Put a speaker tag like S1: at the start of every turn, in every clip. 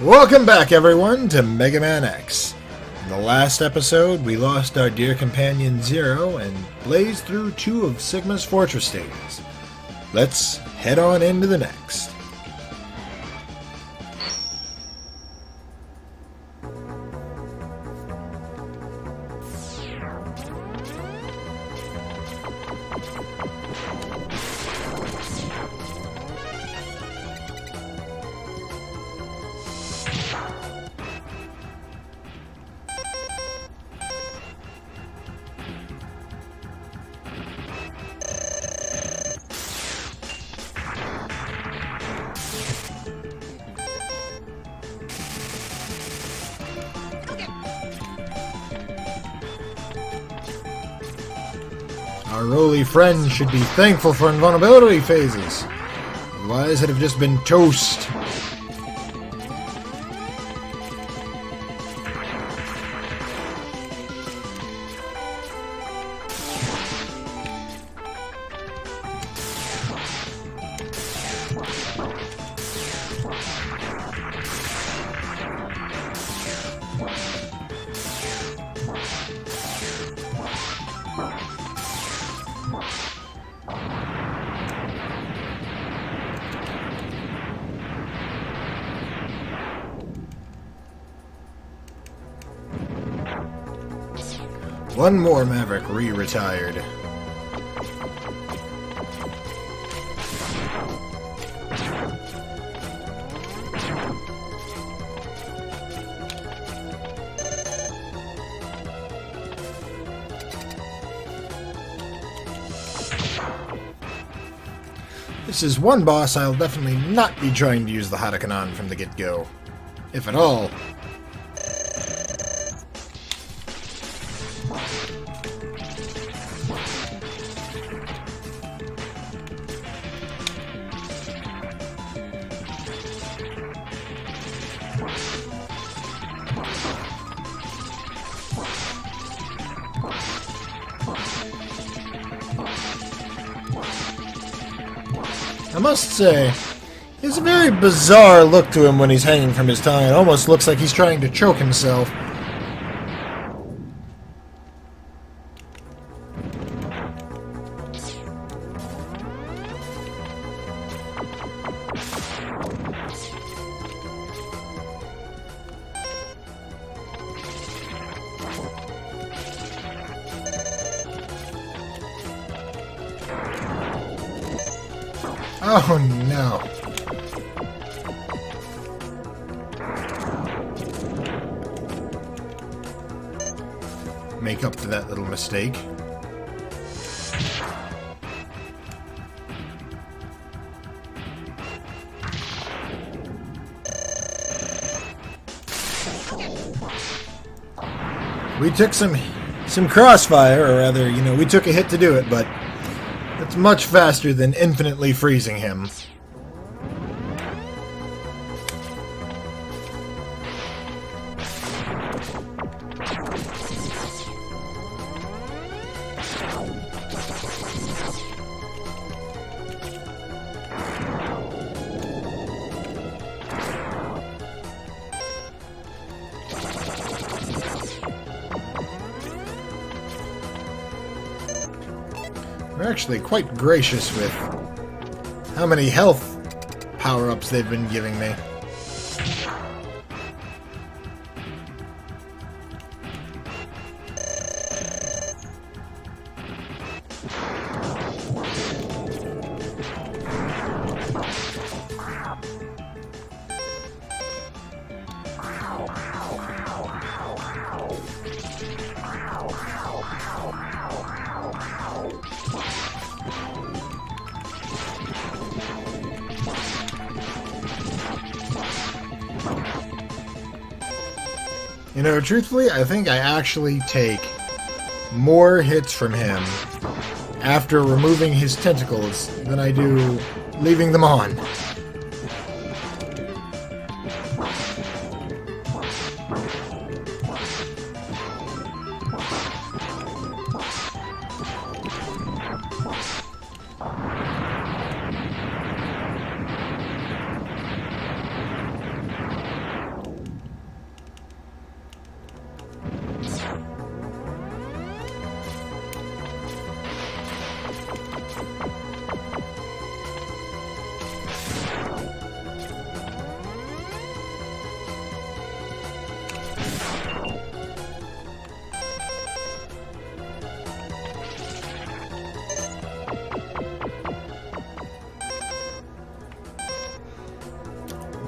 S1: Welcome back, everyone, to Megaman X. In the last episode, we lost our dear companion Zero and blazed through two of Sigma's fortress stages. Let's head on into the next. Our lowly friend should be thankful for invulnerability phases. Otherwise, it'd have just been toast. One more Maverick re-retired. This is one boss I'll definitely not be trying to use the Hadouken on from the get-go. If at all. I must say, he has a very bizarre look to him when he's hanging from his tongue. It almost looks like he's trying to choke himself. Oh no. Make up for that little mistake. We took some crossfire, or rather, we took a hit to do it, but it's much faster than infinitely freezing him. They're actually quite gracious with how many health power-ups they've been giving me. Truthfully, I think I actually take more hits from him after removing his tentacles than I do leaving them on.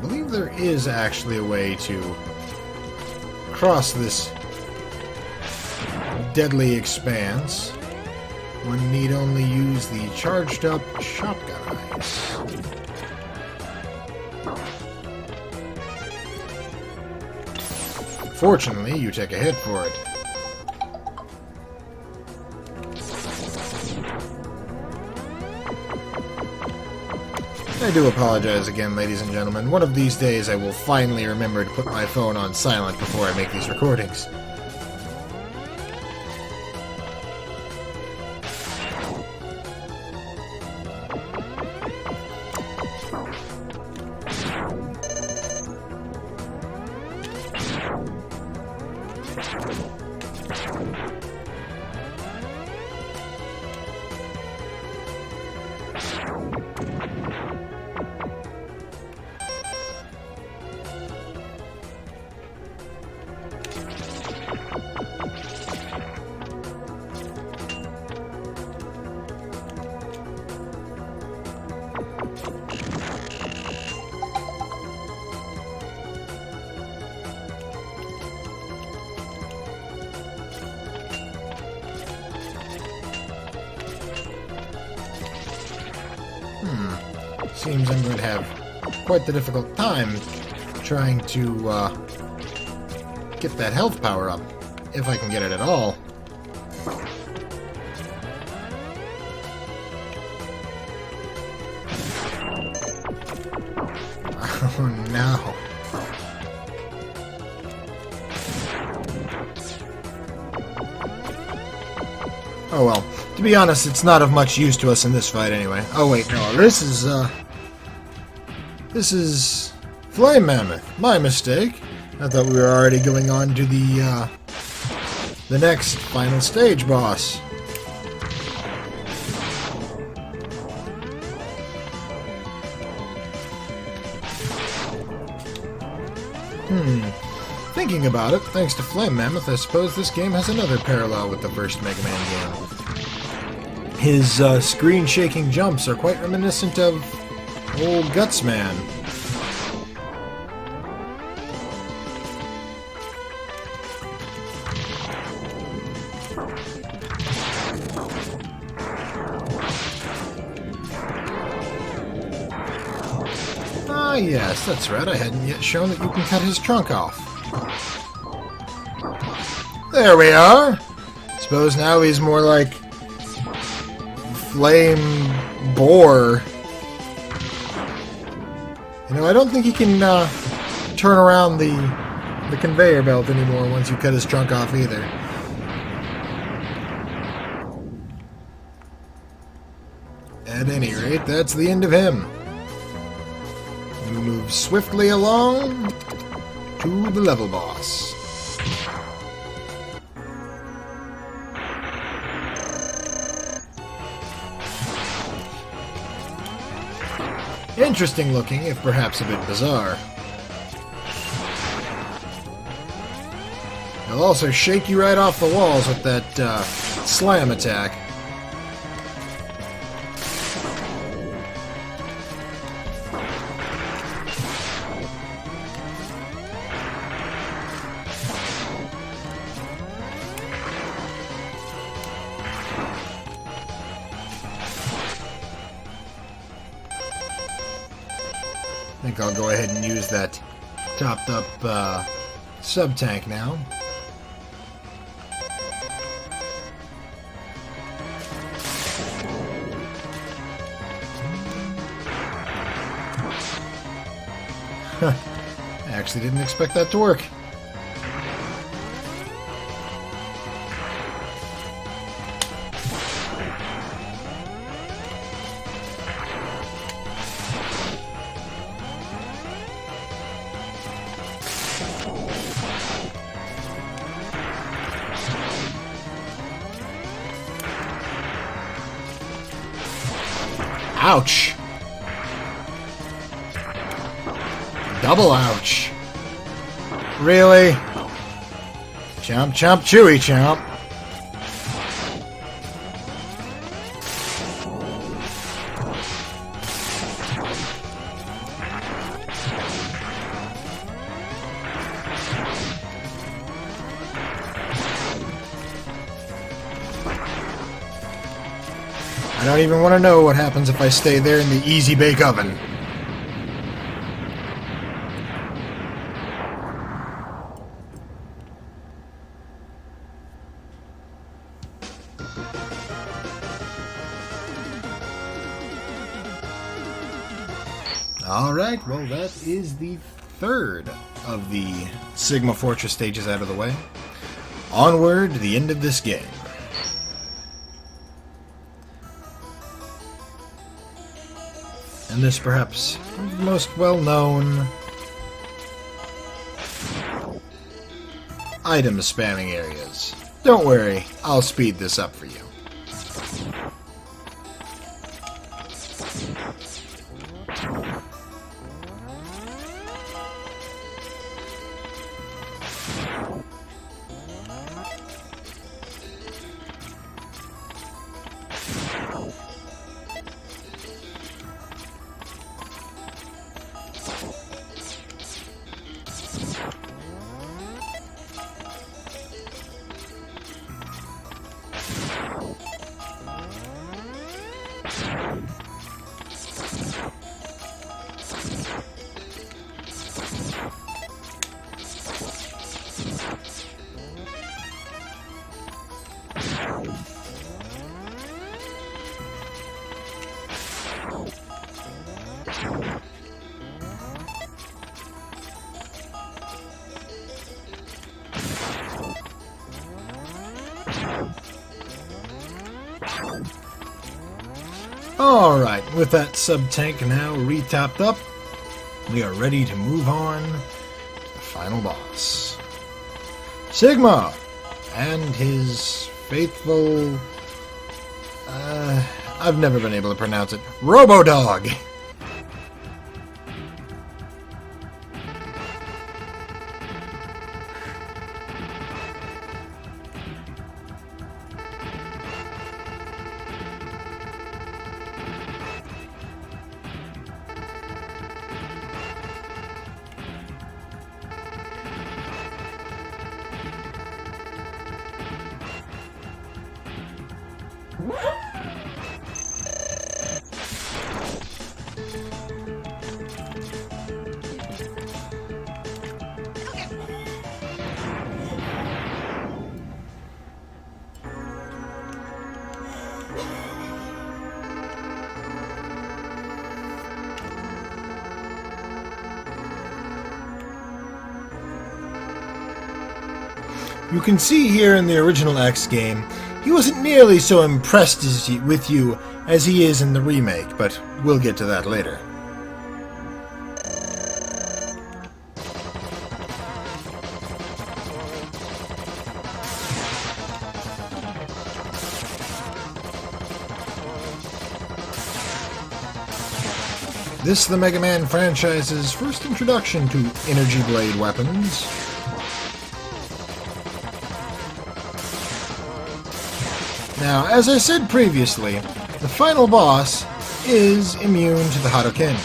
S1: believe there is actually a way to cross this deadly expanse. One need only use the charged up shotgun ice. Fortunately, you take a hit for it. I do apologize again, ladies and gentlemen. One of these days I will finally remember to put my phone on silent before I make these recordings. Seems I'm going to have quite the difficult time trying to get that health power up, if I can get it at all. Oh no. Oh well. To be honest, it's not of much use to us in this fight anyway. Oh wait, no, this is Flame Mammoth. My mistake. I thought we were already going on to the next final stage boss. Thinking about it, thanks to Flame Mammoth, I suppose this game has another parallel with the first Mega Man game. His screen-shaking jumps are quite reminiscent of old Guts Man. Ah, yes, that's right. I hadn't yet shown that you can cut his trunk off. There we are! Suppose now he's more like Flame Boar. You know, I don't think he can turn around the conveyor belt anymore once you cut his trunk off either. At any rate, that's the end of him. We move swiftly along to the level boss. Interesting looking, if perhaps a bit bizarre. He'll also shake you right off the walls with that slam attack. I think I'll go ahead and use that topped up sub-tank now. I actually didn't expect that to work. Ouch! Double ouch! Really? Chomp, chomp, chewy, chomp. don't even want to know what happens if I stay there in the easy bake oven. Alright, well that is the third of the Sigma Fortress stages out of the way. Onward to the end of this game. And this perhaps one of the most well-known item spamming areas. Don't worry, I'll speed this up for you. Alright, with that sub-tank now re-topped up, we are ready to move on to the final boss. Sigma! And his faithful... I've never been able to pronounce it. Robo-Dog! You can see here in the original X game, he wasn't nearly so impressed with you as he is in the remake, but we'll get to that later. This is the Mega Man franchise's first introduction to Energy Blade weapons. Now, as I said previously, the final boss is immune to the Hadoken.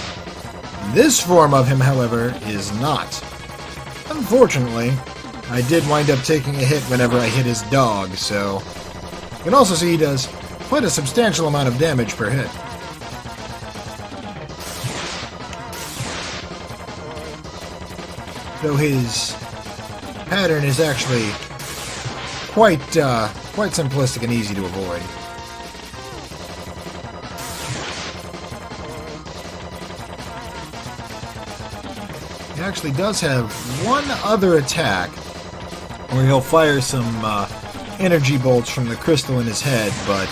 S1: This form of him, however, is not. Unfortunately, I did wind up taking a hit whenever I hit his dog, so... You can also see he does quite a substantial amount of damage per hit. Though his pattern is actually quite simplistic and easy to avoid. He actually does have one other attack where he'll fire some energy bolts from the crystal in his head, but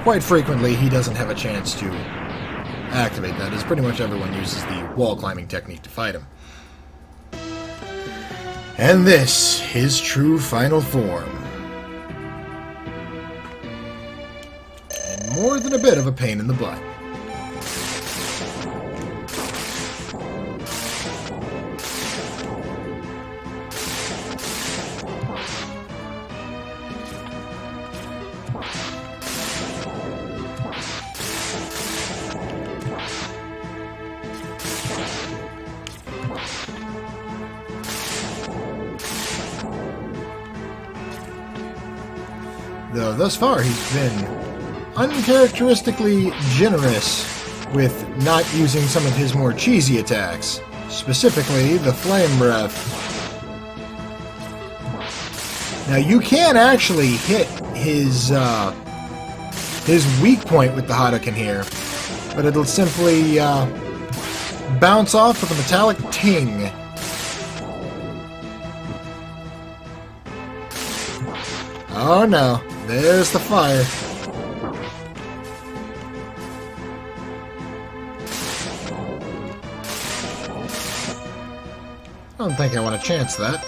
S1: quite frequently he doesn't have a chance to activate that, as pretty much everyone uses the wall climbing technique to fight him. And this, his true final form. And more than a bit of a pain in the butt. though thus far he's been uncharacteristically generous with not using some of his more cheesy attacks, specifically the Flame Breath. Now you can actually hit his weak point with the Hadouken here, but it'll simply bounce off with a metallic ting. Oh no, there's the fire. I don't think I want to chance that.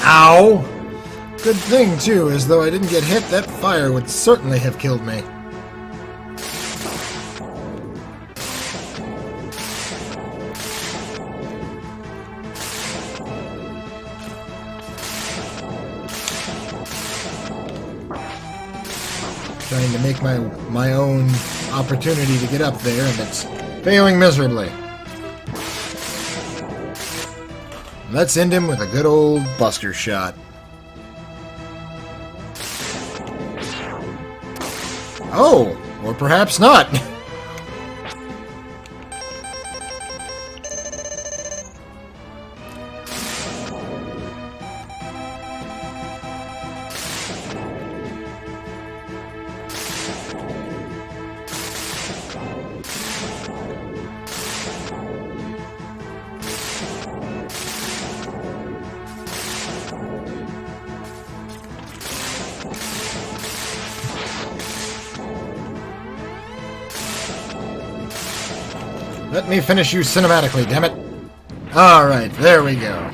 S1: Ow! Good thing, too, as though I didn't get hit, that fire would certainly have killed me. Trying to make my own opportunity to get up there, and it's failing miserably. Let's end him with a good old Buster Shot. Oh, or perhaps not. Let me finish you cinematically, damn it. Alright, there we go.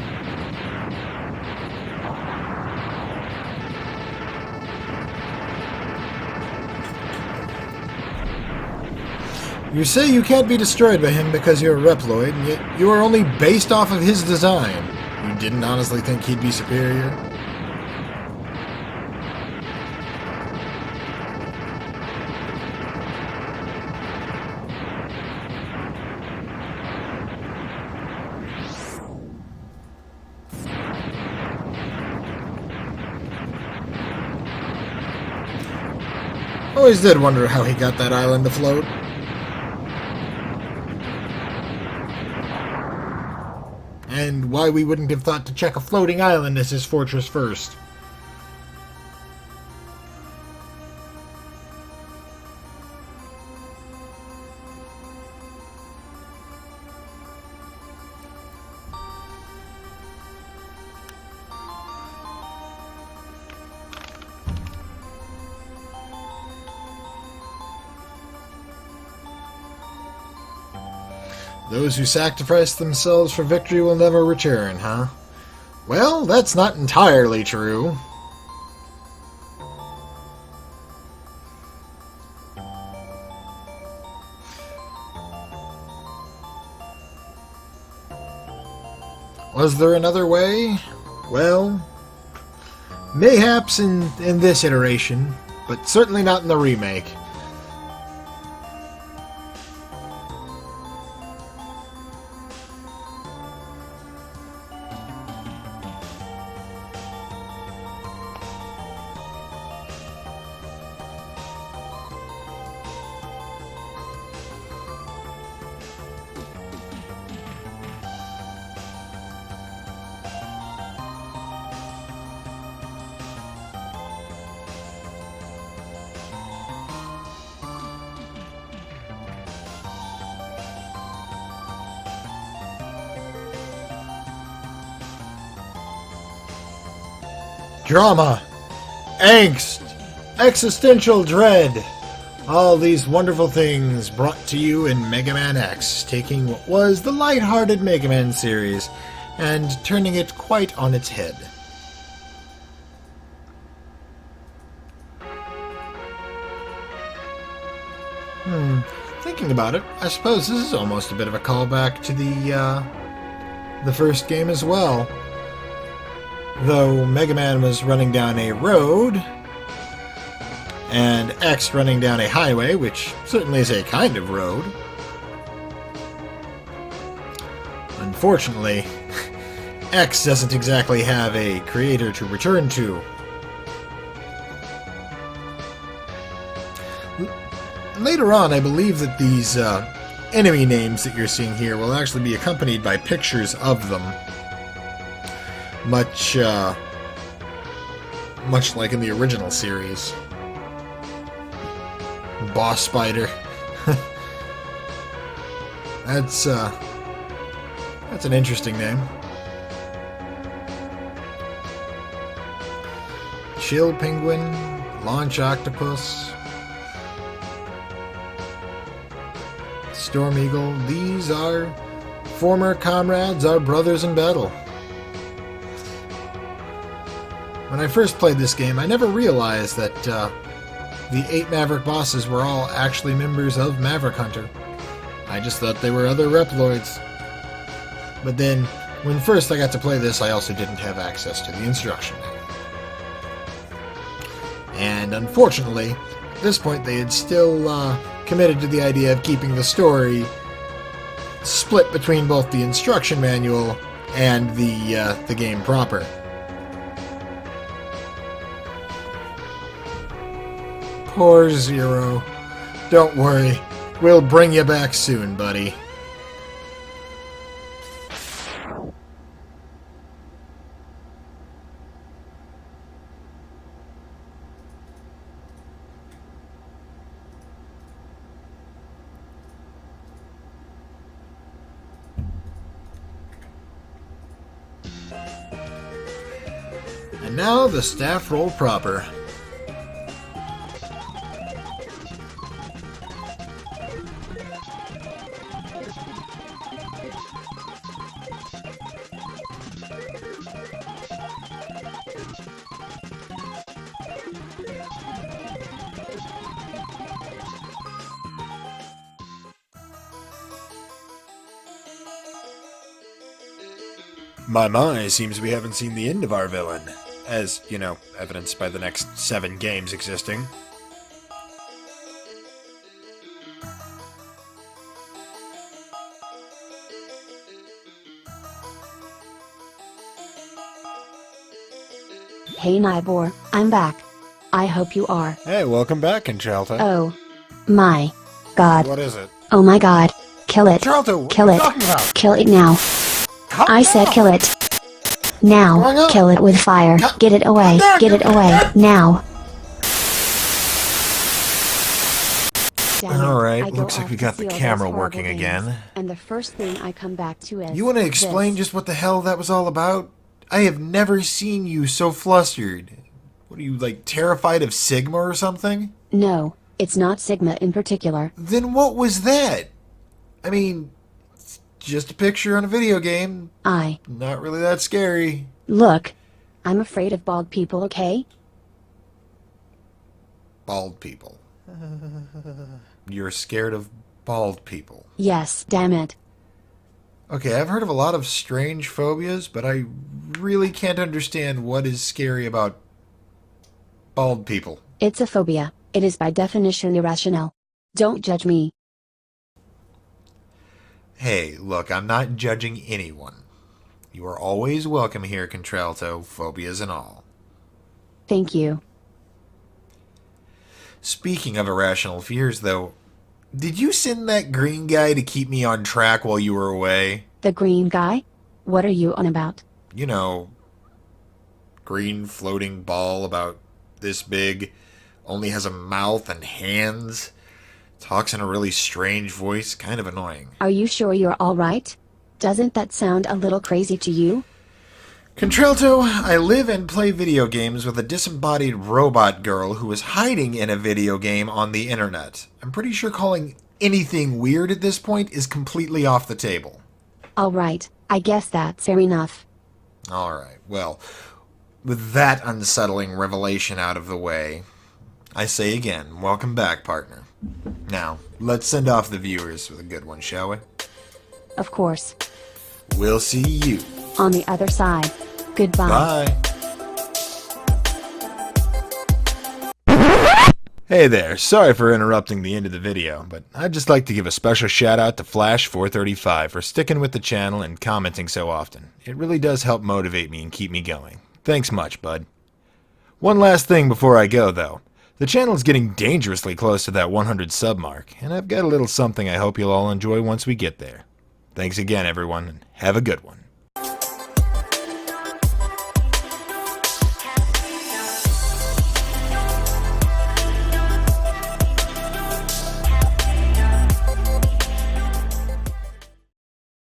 S1: You say you can't be destroyed by him because you're a Reploid, and yet you are only based off of his design. You didn't honestly think he'd be superior? Always did wonder how he got that island afloat. And why we wouldn't have thought to check a floating island as his fortress first. Those who sacrifice themselves for victory will never return, huh? Well, that's not entirely true. Was there another way? Well, mayhaps in this iteration, but certainly not in the remake. Drama, angst, existential dread. All these wonderful things brought to you in Megaman X, taking what was the light-hearted Megaman series and turning it quite on its head. Thinking about it, I suppose this is almost a bit of a callback to the first game as well. Though Megaman was running down a road, and X running down a highway, which certainly is a kind of road. unfortunately, X doesn't exactly have a creator to return to. Later on, I believe that these enemy names that you're seeing here will actually be accompanied by pictures of them. Much like in the original series. Boss Spider. That's an interesting name. Chill Penguin, Launch Octopus, Storm Eagle. These are former comrades, our brothers in battle. When I first played this game, I never realized that the 8 Maverick bosses were all actually members of Maverick Hunter. I just thought they were other Reploids. But then, when first I got to play this, I also didn't have access to the instruction manual. And unfortunately, at this point they had still committed to the idea of keeping the story split between both the instruction manual and the game proper. Poor Zero. Don't worry. We'll bring you back soon, buddy. And now the staff roll proper. My, seems we haven't seen the end of our villain. As, you know, evidenced by the next 7 games existing.
S2: Hey Nibor, I'm back. I hope you are.
S1: Hey, welcome back, Contralto.
S2: Oh. My. God.
S1: What is it?
S2: Oh my god. Kill it.
S1: Contralto,
S2: Kill
S1: what are you
S2: it.
S1: talking about?
S2: Kill it now. I said kill it. Now, kill it with fire. Get it away. Get it away. Now.
S1: Alright, looks like we got the camera working again.
S2: And the first thing I come back to is...
S1: You want to explain just what the hell that was all about? I have never seen you so flustered. What are you, like, terrified of Sigma or something?
S2: No, it's not Sigma in particular.
S1: Then what was that? I mean... just a picture on a video game. Not really that scary.
S2: Look, I'm afraid of bald people, okay?
S1: Bald people. You're scared of bald people.
S2: Yes, damn it.
S1: Okay, I've heard of a lot of strange phobias, but I really can't understand what is scary about bald people.
S2: It's a phobia. It is by definition irrational. Don't judge me.
S1: Hey, look, I'm not judging anyone. You are always welcome here, Contralto, phobias and all.
S2: Thank you.
S1: Speaking of irrational fears, though, did you send that green guy to keep me on track while you were away?
S2: The green guy? What are you on about?
S1: You know, green floating ball about this big, only has a mouth and hands. Talks in a really strange voice, kind of annoying.
S2: Are you sure you're alright? Doesn't that sound a little crazy to you?
S1: Contralto, I live and play video games with a disembodied robot girl who is hiding in a video game on the internet. I'm pretty sure calling anything weird at this point is completely off the table.
S2: Alright, I guess that's fair enough.
S1: Alright, well, with that unsettling revelation out of the way, I say again, welcome back, partner. Now, let's send off the viewers with a good one, shall we?
S2: Of course.
S1: We'll see you
S2: on the other side. Goodbye.
S1: Bye. Hey there, sorry for interrupting the end of the video, but I'd just like to give a special shout out to Flash435 for sticking with the channel and commenting so often. It really does help motivate me and keep me going. Thanks much, bud. One last thing before I go, though. The channel is getting dangerously close to that 100 sub mark, and I've got a little something I hope you'll all enjoy once we get there. Thanks again, everyone, and have a good one.